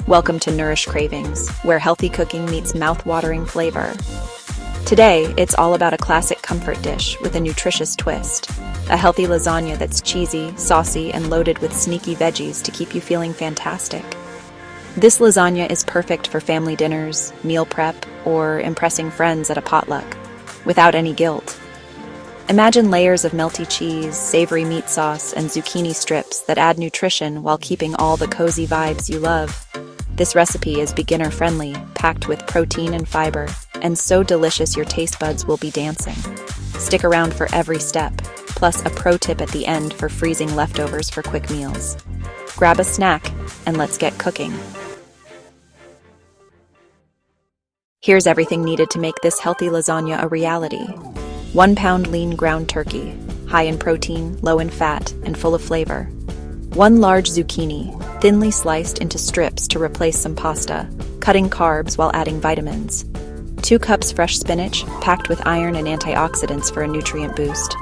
Welcome to Nourish Cravings, where healthy cooking meets mouth-watering flavor. Today, it's all about a classic comfort dish with a nutritious twist. A healthy lasagna that's cheesy, saucy, and loaded with sneaky veggies to keep you feeling fantastic. This lasagna is perfect for family dinners, meal prep, or impressing friends at a potluck, without any guilt. Imagine layers of melty cheese, savory meat sauce, and zucchini strips that add nutrition while keeping all the cozy vibes you love. This recipe is beginner-friendly, packed with protein and fiber, and so delicious your taste buds will be dancing. Stick around for every step, plus a pro tip at the end for freezing leftovers for quick meals. Grab a snack, and let's get cooking. Here's everything needed to make this healthy lasagna a reality. 1 pound lean ground turkey, high in protein, low in fat, and full of flavor. 1 large zucchini, thinly sliced into strips to replace some pasta, cutting carbs while adding vitamins. 2 cups fresh spinach, packed with iron and antioxidants for a nutrient boost.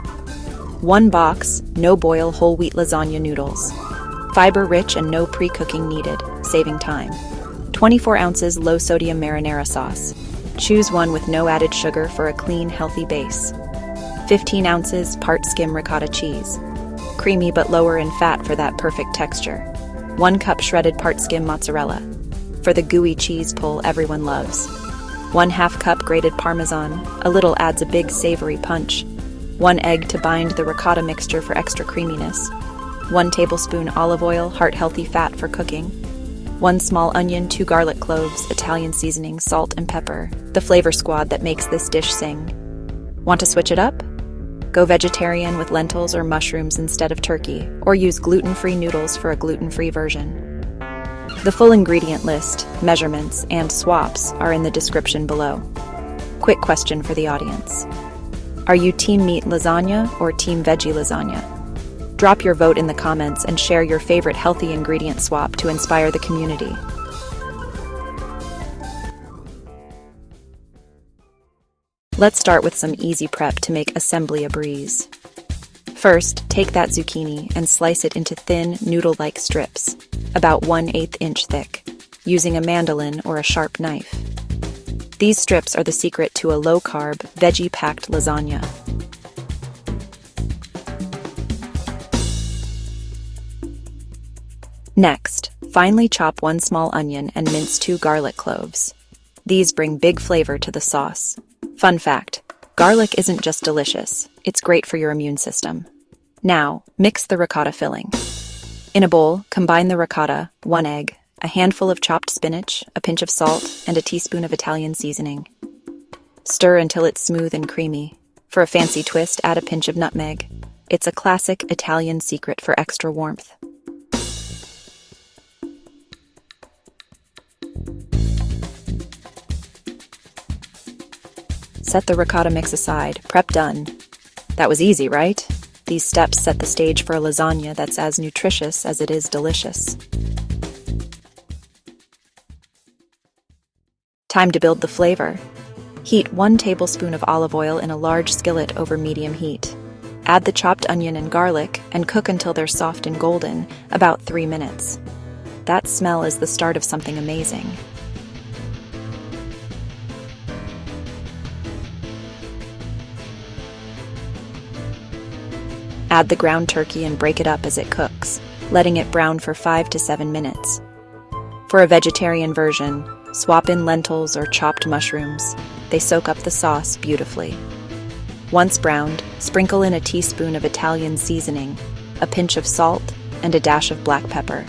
1 box, no-boil whole wheat lasagna noodles. Fiber-rich and no pre-cooking needed, saving time. 24 ounces low-sodium marinara sauce. Choose one with no added sugar for a clean, healthy base. 15 ounces part-skim ricotta cheese. Creamy but lower in fat for that perfect texture. 1 cup shredded part-skim mozzarella. For the gooey cheese pull everyone loves. 1/2 cup grated parmesan. A little adds a big savory punch. 1 egg to bind the ricotta mixture for extra creaminess. 1 tablespoon olive oil, heart-healthy fat for cooking. 1 small onion, 2 garlic cloves, Italian seasoning, salt, and pepper. The flavor squad that makes this dish sing. Want to switch it up? Go vegetarian with lentils or mushrooms instead of turkey, or use gluten-free noodles for a gluten-free version. The full ingredient list, measurements, and swaps are in the description below. Quick question for the audience. Are you team meat lasagna or team veggie lasagna? Drop your vote in the comments and share your favorite healthy ingredient swap to inspire the community. Let's start with some easy prep to make assembly a breeze. First, take that zucchini and slice it into thin, noodle-like strips, about 1/8 inch thick, using a mandolin or a sharp knife. These strips are the secret to a low-carb, veggie-packed lasagna. Next, finely chop 1 small onion and mince 2 garlic cloves. These bring big flavor to the sauce. Fun fact, garlic isn't just delicious, it's great for your immune system. Now, mix the ricotta filling. In a bowl, combine the ricotta, 1 egg, a handful of chopped spinach, a pinch of salt, and a teaspoon of Italian seasoning. Stir until it's smooth and creamy. For a fancy twist, add a pinch of nutmeg. It's a classic Italian secret for extra warmth. Set the ricotta mix aside. Prep done. That was easy, right? These steps set the stage for a lasagna that's as nutritious as it is delicious. Time to build the flavor. Heat 1 tablespoon of olive oil in a large skillet over medium heat. Add the chopped onion and garlic and cook until they're soft and golden, about 3 minutes. That smell is the start of something amazing. Add the ground turkey and break it up as it cooks, letting it brown for 5 to 7 minutes. For a vegetarian version, swap in lentils or chopped mushrooms. They soak up the sauce beautifully. Once browned, sprinkle in a teaspoon of Italian seasoning, a pinch of salt, and a dash of black pepper.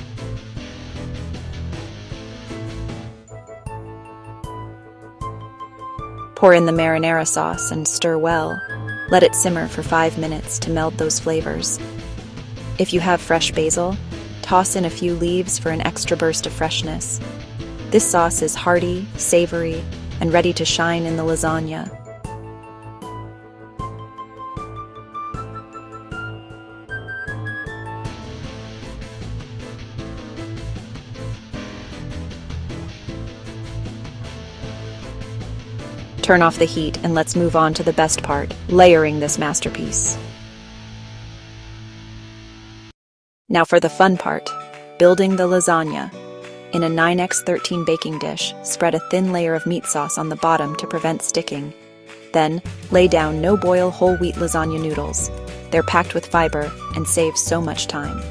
Pour in the marinara sauce and stir well. Let it simmer for 5 minutes to meld those flavors. If you have fresh basil, toss in a few leaves for an extra burst of freshness. This sauce is hearty, savory, and ready to shine in the lasagna. Turn off the heat and let's move on to the best part, layering this masterpiece. Now for the fun part, building the lasagna. In a 9x13 baking dish, spread a thin layer of meat sauce on the bottom to prevent sticking. Then, lay down no-boil whole wheat lasagna noodles. They're packed with fiber and save so much time.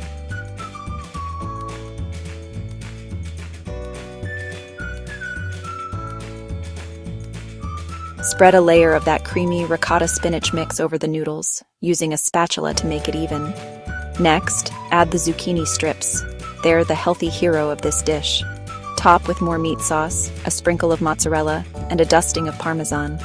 Spread a layer of that creamy ricotta spinach mix over the noodles, using a spatula to make it even. Next, add the zucchini strips. They're the healthy hero of this dish. Top with more meat sauce, a sprinkle of mozzarella, and a dusting of parmesan.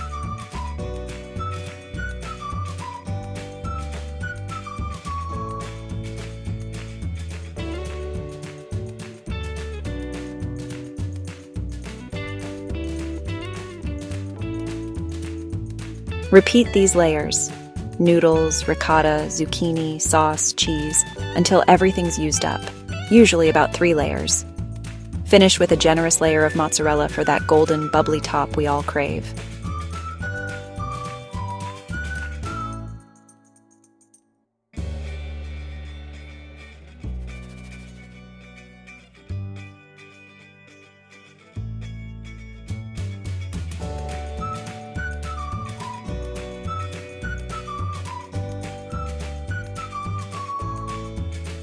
Repeat these layers, noodles, ricotta, zucchini, sauce, cheese, until everything's used up, usually about 3 layers. Finish with a generous layer of mozzarella for that golden, bubbly top we all crave.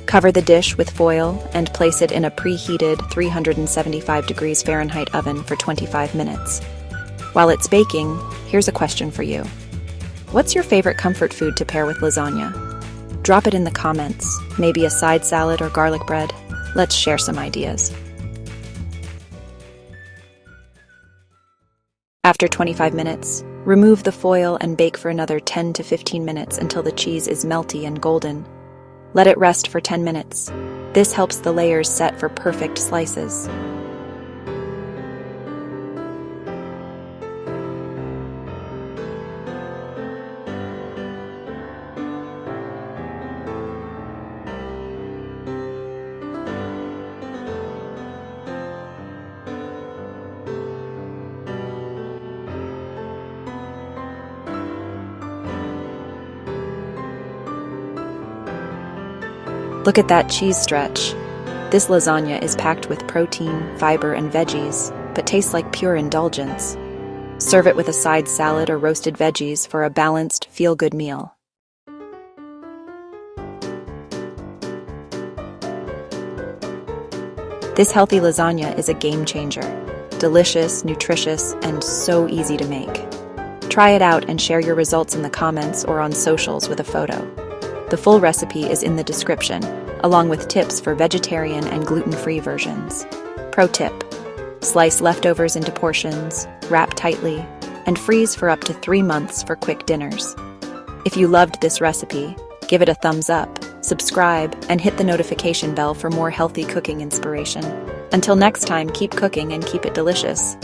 Cover the dish with foil and place it in a preheated 375 degrees Fahrenheit oven for 25 minutes. While it's baking, here's a question for you. What's your favorite comfort food to pair with lasagna? Drop it in the comments, maybe a side salad or garlic bread. Let's share some ideas. After 25 minutes, remove the foil and bake for another 10 to 15 minutes until the cheese is melty and golden. Let it rest for 10 minutes. This helps the layers set for perfect slices. Look at that cheese stretch. This lasagna is packed with protein, fiber, and veggies, but tastes like pure indulgence. Serve it with a side salad or roasted veggies for a balanced, feel-good meal. This healthy lasagna is a game changer. Delicious, nutritious, and so easy to make. Try it out and share your results in the comments or on socials with a photo. The full recipe is in the description, along with tips for vegetarian and gluten-free versions. Pro tip: slice leftovers into portions, wrap tightly, and freeze for up to 3 months for quick dinners. If you loved this recipe, give it a thumbs up, subscribe, and hit the notification bell for more healthy cooking inspiration. Until next time, keep cooking and keep it delicious.